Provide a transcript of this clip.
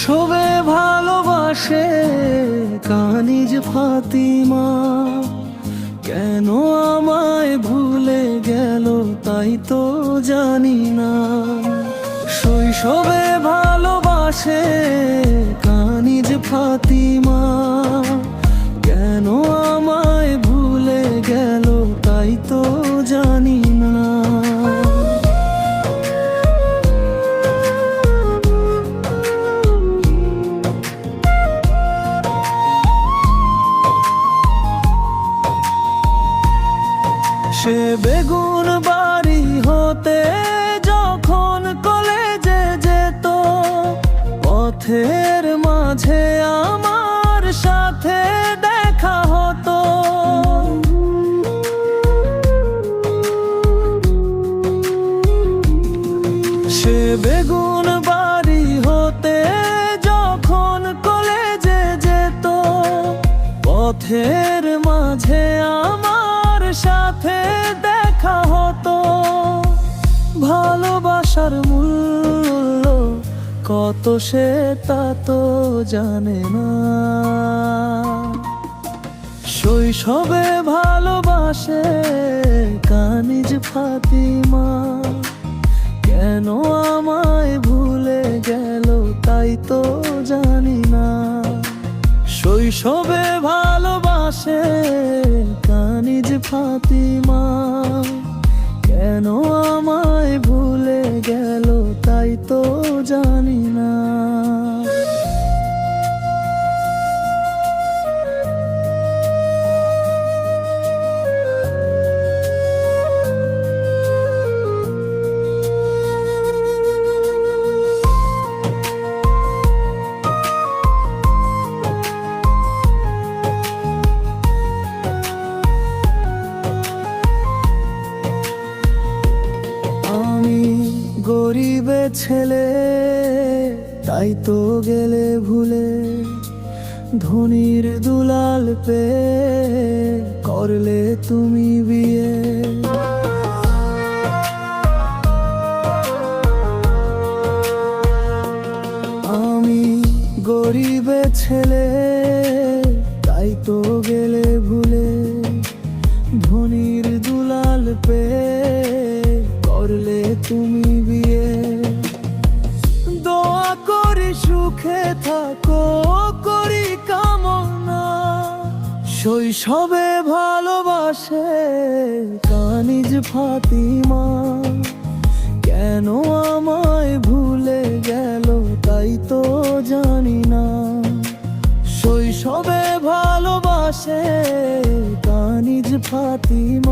শৈশবে ভালোবাসে কানিজ ফাতিমা, কেন আমায় ভুলে গেল তাই তো জানি না। শৈশবে ভালোবাসে কানিজ ফাতিমা, কেন আমায় ভুলে গেল তাই তো জানি না। সে বেগুন বাড়ি হতে যখন কলেজে যেত, পথের মাঝে আমার সাথে দেখা হতো। সে বেগুন বাড়ি হতে যখন কলেজে যেত, পথের মাঝে আমার সাথে দেখা হতো। ভালোবাসার মূল্য কত সে তা তো জানে না। শৈশবে ভালোবাসে কানিজ ফাতিমা, কেন আমায় ভুলে গেল তাই তো জানি না। শৈশবে ভালোবাসে কানিজ ফাতিমা, কেন আমায় ভুলে গেল তাই তো জানি না। গরিবের ছেলে তাই তো গেলে ভুলে, ধনীর দুলাল পেয়ে করলে তুমি বিয়ে। আমি গরিবের ছেলে তাই তো গেলে ভুলে, ধনীর দুলাল পেয়ে করলে তুমি বিয়ে। দোয়া করি সুখে থাকো করি কামনা, শৈশবে ভালোবাসে কানিজ ফাতিমা, কেন আমায় ভুলে গেল তাই তো জানি না। শৈশবে ভালোবাসে কানিজ ফাতিমা।